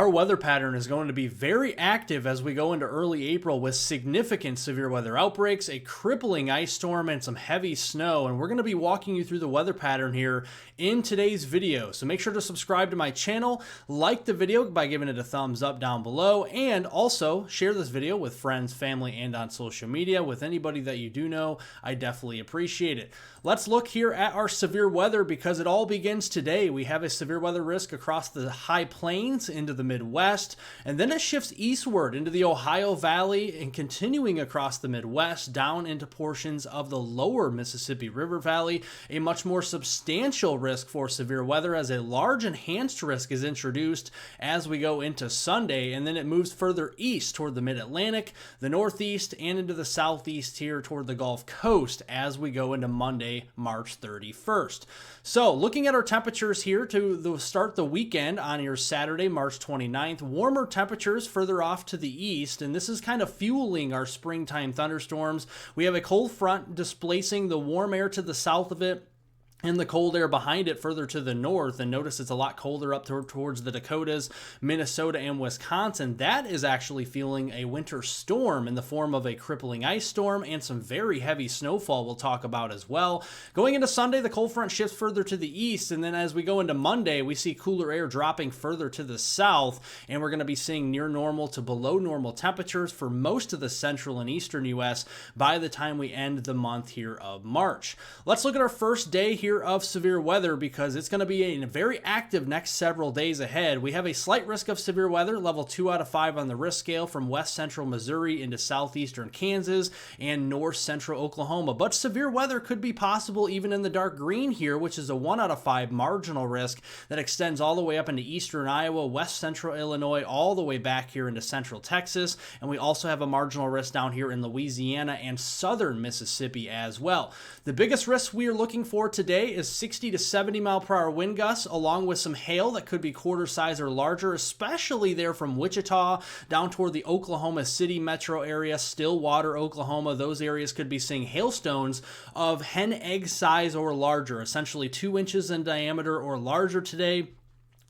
Our weather pattern is going to be very active as we go into early April with significant severe weather outbreaks, a crippling ice storm, and some heavy snow. And we're going to be walking you through the weather pattern here in today's video. So make sure to subscribe to my channel, like the video by giving it a thumbs up down below, and also share this video with friends, family, and on social media with anybody that you do know. I definitely appreciate it. Let's look here at our severe weather because it all begins today. We have a severe weather risk across the high plains into the Midwest, and then it shifts eastward into the Ohio Valley and continuing across the Midwest down into portions of the lower Mississippi River Valley. A much more substantial risk for severe weather as a large enhanced risk is introduced as we go into Sunday, and then it moves further east toward the Mid-Atlantic, the Northeast, and into the Southeast here toward the Gulf Coast as we go into Monday, March 31st. So looking at our temperatures here to start the weekend on your Saturday, March 29th, warmer temperatures further off to the east, and this is kind of fueling our springtime thunderstorms. We have a cold front displacing the warm air to the south of it, and the cold air behind it further to the north. And notice it's a lot colder up towards the Dakotas, Minnesota, and Wisconsin. That is actually fueling a winter storm in the form of a crippling ice storm and some very heavy snowfall we'll talk about as well. Going into Sunday, the cold front shifts further to the east, and then as we go into Monday, we see cooler air dropping further to the south, and we're going to be seeing near normal to below normal temperatures for most of the central and eastern U.S. by the time we end the month here of March. Let's look at our first day here of severe weather because it's going to be a very active next several days ahead. We have a slight risk of severe weather, level 2 out of 5 on the risk scale from west central Missouri into southeastern Kansas and north central Oklahoma. But severe weather could be possible even in the dark green here, which is a 1 out of 5 marginal risk that extends all the way up into eastern Iowa, west central Illinois, all the way back here into central Texas. And we also have a marginal risk down here in Louisiana and southern Mississippi as well. The biggest risk we are looking for today is 60 to 70 mile per hour wind gusts, along with some hail that could be quarter size or larger, especially there from Wichita down toward the Oklahoma City metro area, Stillwater, Oklahoma. Those areas could be seeing hailstones of hen egg size or larger, essentially 2 inches in diameter or larger today.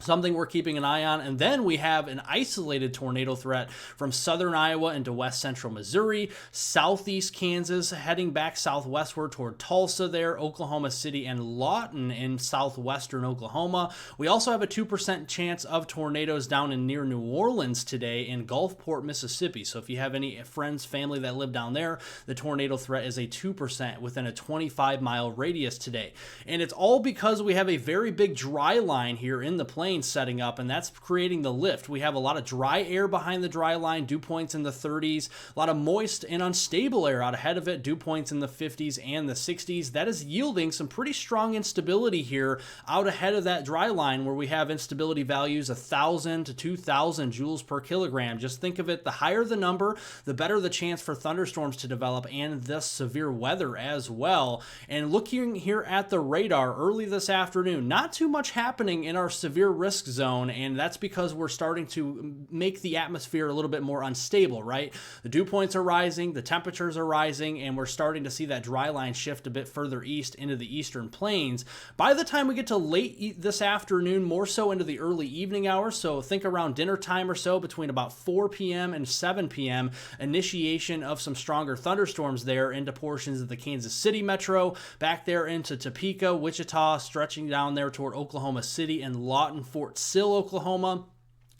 Something we're keeping an eye on. And then we have an isolated tornado threat from southern Iowa into west central Missouri, southeast Kansas, heading back southwestward toward Tulsa there, Oklahoma City, and Lawton in southwestern Oklahoma. We also have a 2% chance of tornadoes down in near New Orleans today in Gulfport, Mississippi. So if you have any friends, family that live down there, the tornado threat is a 2% within a 25-mile radius today. And it's all because we have a very big dry line here in the plain setting up, and that's creating the lift. We have a lot of dry air behind the dry line, dew points in the 30s, a lot of moist and unstable air out ahead of it, dew points in the 50s and the 60s. That is yielding some pretty strong instability here out ahead of that dry line where we have instability values 1,000 to 2,000 joules per kilogram. Just think of it, the higher the number, the better the chance for thunderstorms to develop and thus severe weather as well. And looking here at the radar early this afternoon, not too much happening in our severe risk zone, and that's because we're starting to make the atmosphere a little bit more unstable, right? The dew points are rising, the temperatures are rising, and we're starting to see that dry line shift a bit further east into the eastern plains. By the time we get to late this afternoon, more so into the early evening hours, so think around dinner time or so, between about 4 p.m. and 7 p.m., initiation of some stronger thunderstorms there into portions of the Kansas City metro, back there into Topeka, Wichita, stretching down there toward Oklahoma City and Lawton, Fort Sill, Oklahoma.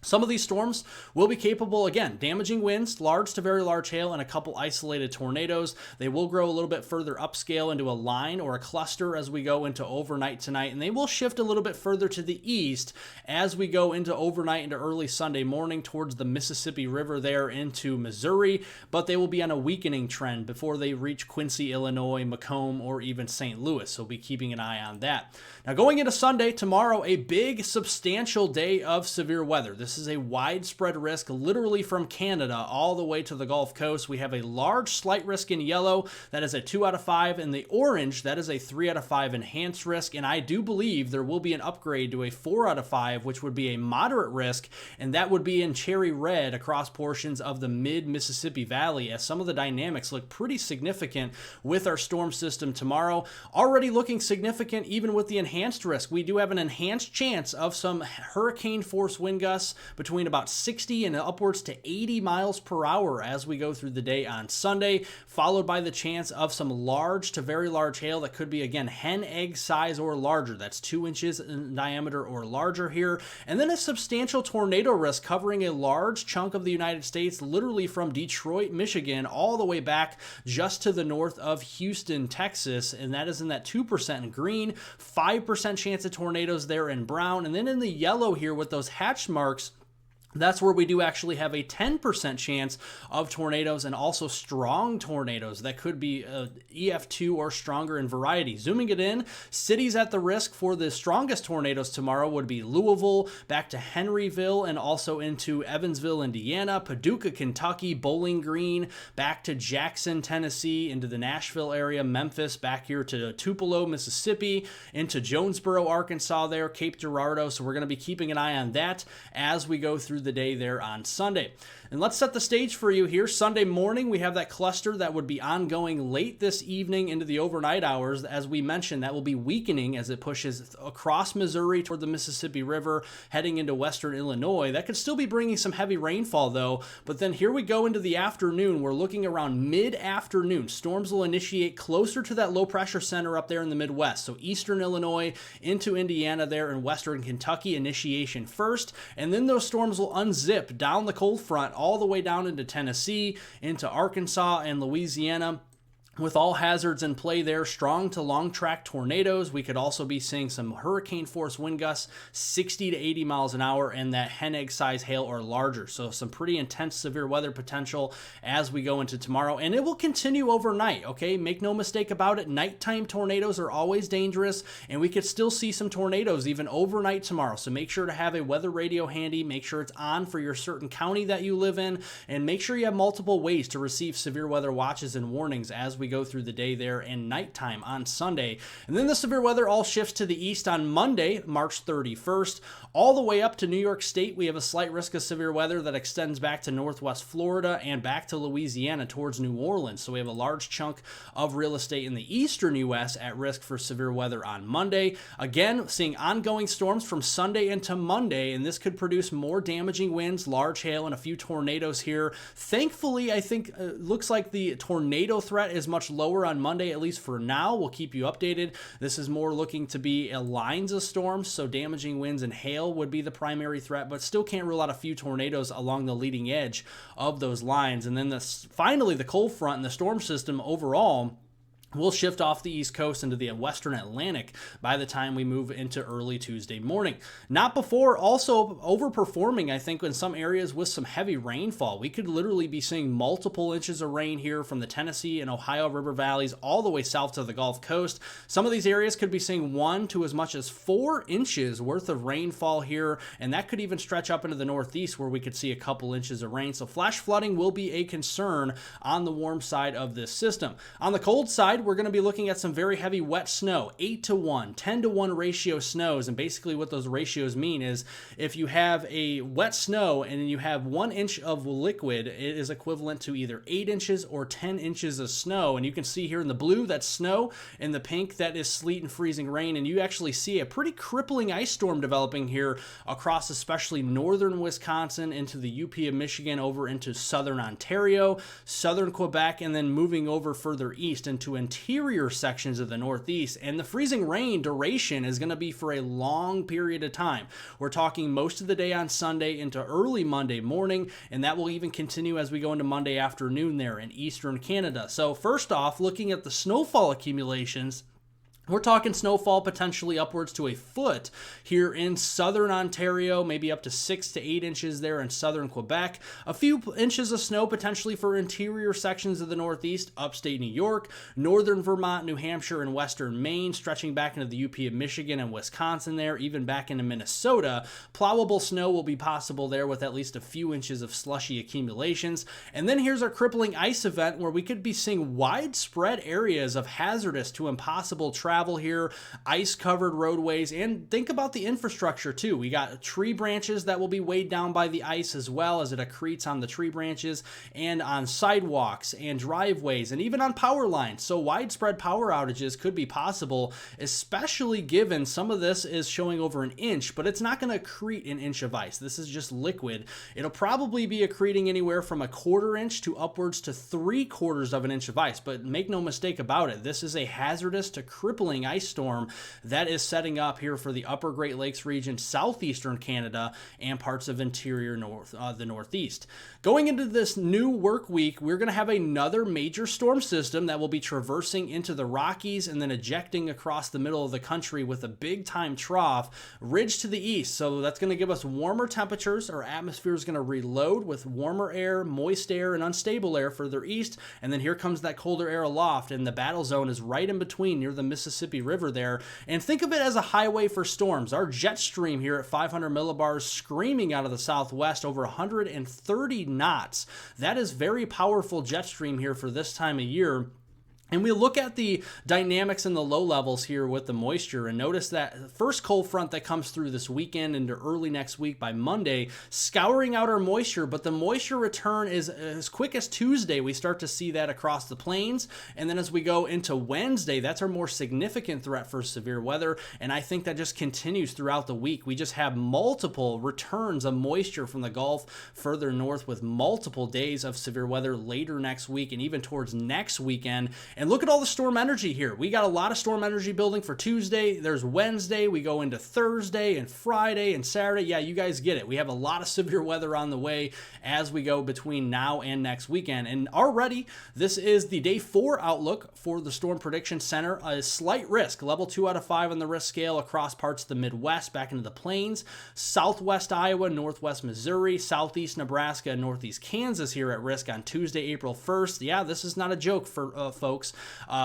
Some of these storms will be capable, again, damaging winds, large to very large hail, and a couple isolated tornadoes. They will grow a little bit further upscale into a line or a cluster as we go into overnight tonight, and they will shift a little bit further to the east as we go into overnight into early Sunday morning towards the Mississippi River there into Missouri, but they will be on a weakening trend before they reach Quincy, Illinois, Macomb, or even St. Louis, so we'll be keeping an eye on that. Now, going into Sunday, tomorrow, a big, substantial day of severe weather. This is a widespread risk, literally from Canada all the way to the Gulf Coast. We have a large slight risk in yellow. That is a 2 out of 5. In the orange, that is a 3 out of 5 enhanced risk. And I do believe there will be an upgrade to a 4 out of 5, which would be a moderate risk. And that would be in cherry red across portions of the mid-Mississippi Valley, as some of the dynamics look pretty significant with our storm system tomorrow. Already looking significant even with the enhanced risk. We do have an enhanced chance of some hurricane force wind gusts between about 60 and upwards to 80 miles per hour as we go through the day on Sunday, followed by the chance of some large to very large hail that could be, again, hen egg size or larger. That's 2 inches in diameter or larger here. And then a substantial tornado risk covering a large chunk of the United States, literally from Detroit, Michigan, all the way back just to the north of Houston, Texas. And that is in that 2% in green, 5% chance of tornadoes there in brown. And then in the yellow here with those hatch marks, that's where we do actually have a 10% chance of tornadoes, and also strong tornadoes that could be EF2 or stronger in variety. Zooming it in, cities at the risk for the strongest tornadoes tomorrow would be Louisville, back to Henryville, and also into Evansville, Indiana, Paducah, Kentucky, Bowling Green, back to Jackson, Tennessee, into the Nashville area, Memphis, back here to Tupelo, Mississippi, into Jonesboro, Arkansas there, Cape Girardeau. So we're going to be keeping an eye on that as we go through the day there on Sunday. And let's set the stage for you here. Sunday morning, we have that cluster that would be ongoing late this evening into the overnight hours. As we mentioned, that will be weakening as it pushes across Missouri toward the Mississippi River, heading into western Illinois. That could still be bringing some heavy rainfall, though. But then here we go into the afternoon. We're looking around mid-afternoon. Storms will initiate closer to that low-pressure center up there in the Midwest. So eastern Illinois into Indiana there, and western Kentucky initiation first. And then those storms will unzip down the cold front all the way down into Tennessee, into Arkansas and Louisiana, with all hazards in play there. Strong to long track tornadoes. We could also be seeing some hurricane force wind gusts, 60 to 80 miles an hour, and that hen egg size hail or larger. So some pretty intense severe weather potential as we go into tomorrow, and it will continue overnight. Okay, make no mistake about it, nighttime tornadoes are always dangerous, and we could still see some tornadoes even overnight tomorrow. So make sure to have a weather radio handy, make sure it's on for your certain county that you live in, and make sure you have multiple ways to receive severe weather watches and warnings as we go through the day there and nighttime on Sunday. And then the severe weather all shifts to the east on Monday, March 31st, all the way up to New York State. We have a slight risk of severe weather that extends back to northwest Florida and back to Louisiana towards New Orleans. So we have a large chunk of real estate in the eastern U.S. at risk for severe weather on Monday. Again, seeing ongoing storms from Sunday into Monday, and this could produce more damaging winds, large hail, and a few tornadoes here. Thankfully, I think looks like the tornado threat is much lower on Monday, at least for now. We'll keep you updated. This is more looking to be lines of storms, so damaging winds and hail would be the primary threat, but still can't rule out a few tornadoes along the leading edge of those lines. And then finally, the cold front and the storm system overall we'll shift off the East Coast into the Western Atlantic by the time we move into early Tuesday morning. Not before also overperforming, I think, in some areas with some heavy rainfall. We could literally be seeing multiple inches of rain here from the Tennessee and Ohio River valleys all the way south to the Gulf Coast. Some of these areas could be seeing 1 to as much as 4 inches worth of rainfall here, and that could even stretch up into the Northeast where we could see a couple inches of rain. So flash flooding will be a concern on the warm side of this system. On the cold side, we're going to be looking at some very heavy wet snow, 8 to 1, 10 to 1 ratio snows. And basically what those ratios mean is if you have a wet snow and you have 1 inch of liquid, it is equivalent to either 8 inches or 10 inches of snow. And you can see here in the blue, that's snow. In the pink, that is sleet and freezing rain. And you actually see a pretty crippling ice storm developing here across especially northern Wisconsin into the UP of Michigan, over into southern Ontario, southern Quebec, and then moving over further east into interior sections of the Northeast. And the freezing rain duration is going to be for a long period of time. We're talking most of the day on Sunday into early Monday morning, and that will even continue as we go into Monday afternoon there in eastern Canada. So first off, looking at the snowfall accumulations, we're talking snowfall potentially upwards to a foot here in southern Ontario, maybe up to 6 to 8 inches there in southern Quebec. A few inches of snow potentially for interior sections of the Northeast, upstate New York, northern Vermont, New Hampshire, and western Maine, stretching back into the UP of Michigan and Wisconsin there, even back into Minnesota. Plowable snow will be possible there with at least a few inches of slushy accumulations. And then here's our crippling ice event where we could be seeing widespread areas of hazardous to impossible travel travel here, ice-covered roadways, and think about the infrastructure too. We got tree branches that will be weighed down by the ice as well as it accretes on the tree branches and on sidewalks and driveways and even on power lines. So widespread power outages could be possible, especially given some of this is showing over an inch, but it's not going to accrete an inch of ice. This is just liquid. It'll probably be accreting anywhere from a quarter inch to upwards to 3/4 of an inch of ice. But make no mistake about it, this is a hazardous to crippling ice storm that is setting up here for the upper Great Lakes region, southeastern Canada, and parts of interior the Northeast. Going into this new work week, we're going to have another major storm system that will be traversing into the Rockies and then ejecting across the middle of the country with a big time trough ridge to the east. So that's going to give us warmer temperatures. Our atmosphere is going to reload with warmer air, moist air, and unstable air further east. And then here comes that colder air aloft, and the battle zone is right in between near the Mississippi River there. And think of it as a highway for storms. Our jet stream here at 500 millibars screaming out of the southwest over 130 knots. That is very powerful jet stream here for this time of year. And we look at the dynamics in the low levels here with the moisture and notice that first cold front that comes through this weekend into early next week by Monday, scouring out our moisture, but the moisture return is as quick as Tuesday. We start to see that across the plains. And then as we go into Wednesday, that's our more significant threat for severe weather. And I think that just continues throughout the week. We just have multiple returns of moisture from the Gulf further north with multiple days of severe weather later next week and even towards next weekend. And look at all the storm energy here. We got a lot of storm energy building for Tuesday. There's Wednesday. We go into Thursday and Friday and Saturday. Yeah, you guys get it. We have a lot of severe weather on the way as we go between now and next weekend. And already, this is the day 4 outlook for the Storm Prediction Center. A slight risk, level 2 out of 5 on the risk scale across parts of the Midwest, back into the plains, southwest Iowa, northwest Missouri, southeast Nebraska, and northeast Kansas here at risk on Tuesday, April 1st. Yeah, this is not a joke for folks.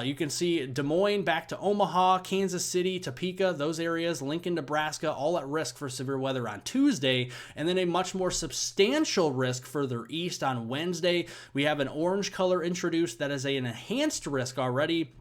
You can see Des Moines back to Omaha, Kansas City, Topeka, those areas, Lincoln, Nebraska, all at risk for severe weather on Tuesday, and then a much more substantial risk further east on Wednesday. We have an orange color introduced that is an enhanced risk already.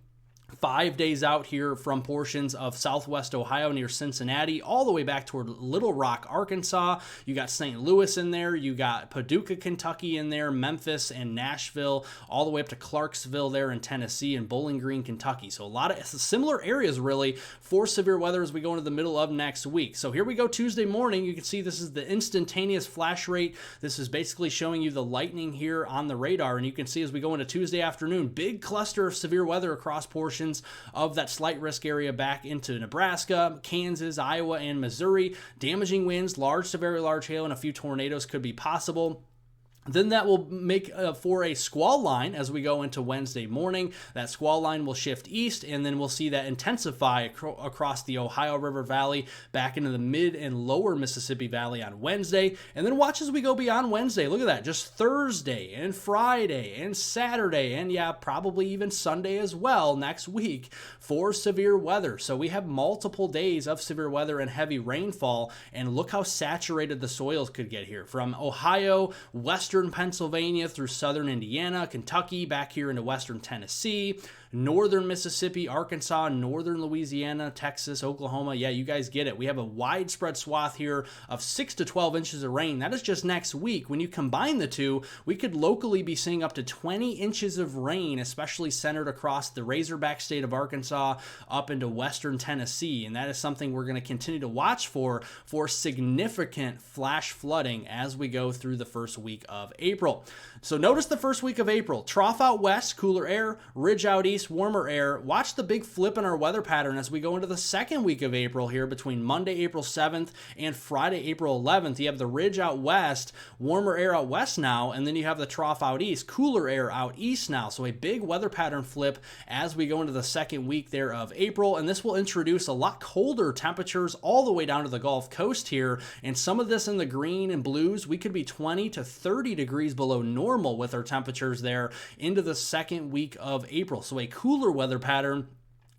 5 days out here from portions of southwest Ohio near Cincinnati, all the way back toward Little Rock, Arkansas. You got St. Louis in there. You got Paducah, Kentucky in there, Memphis and Nashville, all the way up to Clarksville there in Tennessee and Bowling Green, Kentucky. So a lot of similar areas really for severe weather as we go into the middle of next week. So here we go Tuesday morning. You can see this is the instantaneous flash rate. This is basically showing you the lightning here on the radar. And you can see as we go into Tuesday afternoon, big cluster of severe weather across portions of that slight risk area back into Nebraska, Kansas, Iowa, and Missouri. Damaging winds, large to very large hail, and a few tornadoes could be possible. Then that will make for a squall line as we go into Wednesday morning. That squall line will shift east, and then we'll see that intensify across the Ohio River Valley back into the mid and lower Mississippi Valley on Wednesday. And then watch as we go beyond Wednesday. Look at that. Just Thursday and Friday and Saturday and yeah, probably even Sunday as well next week for severe weather. So we have multiple days of severe weather and heavy rainfall. And look how saturated the soils could get here from Ohio, western Pennsylvania through southern Indiana, Kentucky, back here into western Tennessee, northern Mississippi, Arkansas, northern Louisiana, Texas, Oklahoma. Yeah, you guys get it. We have a widespread swath here of 6 to 12 inches of rain. That is just next week. When you combine the two, we could locally be seeing up to 20 inches of rain, especially centered across the Razorback state of Arkansas up into western Tennessee. And that is something we're going to continue to watch for significant flash flooding as we go through the first week of April. So notice the first week of April, trough out west, cooler air, ridge out east, warmer air. Watch the big flip in our weather pattern as we go into the second week of April here between Monday, April 7th and Friday, April 11th. You have the ridge out west, warmer air out west now, and then you have the trough out east, cooler air out east now. So a big weather pattern flip as we go into the second week there of April, and this will introduce a lot colder temperatures all the way down to the Gulf Coast here, and some of this in the green and blues, we could be 20 to 30 degrees below normal with our temperatures there into the second week of April. So a cooler weather pattern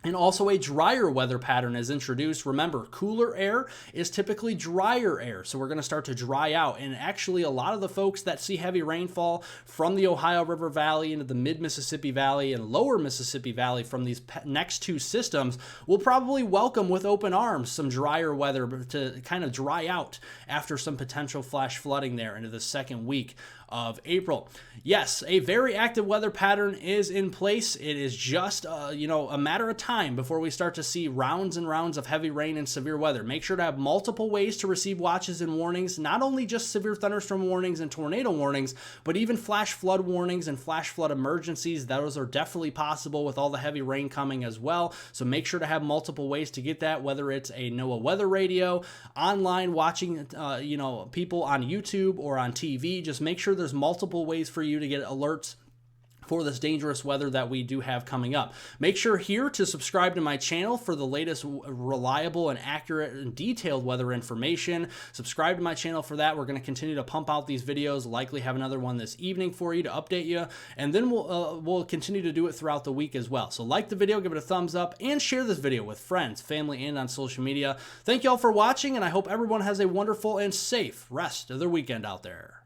And also a drier weather pattern is introduced. Remember, cooler air is typically drier air, so we're going to start to dry out. And actually, a lot of the folks that see heavy rainfall from the Ohio River Valley into the mid-Mississippi Valley and lower Mississippi Valley from these next two systems will probably welcome with open arms some drier weather to kind of dry out after some potential flash flooding there into the second week of April. Yes, a very active weather pattern is in place. It is just a matter of time before we start to see rounds and rounds of heavy rain and severe weather. Make sure to have multiple ways to receive watches and warnings, not only just severe thunderstorm warnings and tornado warnings, but even flash flood warnings and flash flood emergencies. Those are definitely possible with all the heavy rain coming as well. So make sure to have multiple ways to get that, whether it's a NOAA weather radio, online watching people on YouTube or on TV. Just make sure there's multiple ways for you to get alerts for this dangerous weather that we do have coming up. Make sure here to subscribe to my channel for the latest reliable and accurate and detailed weather information. Subscribe to my channel for that. We're going to continue to pump out these videos, likely have another one this evening for you to update you, and then we'll continue to do it throughout the week as well. So like the video, give it a thumbs up, and share this video with friends, family, and on social media. Thank you all for watching, and I hope everyone has a wonderful and safe rest of their weekend out there.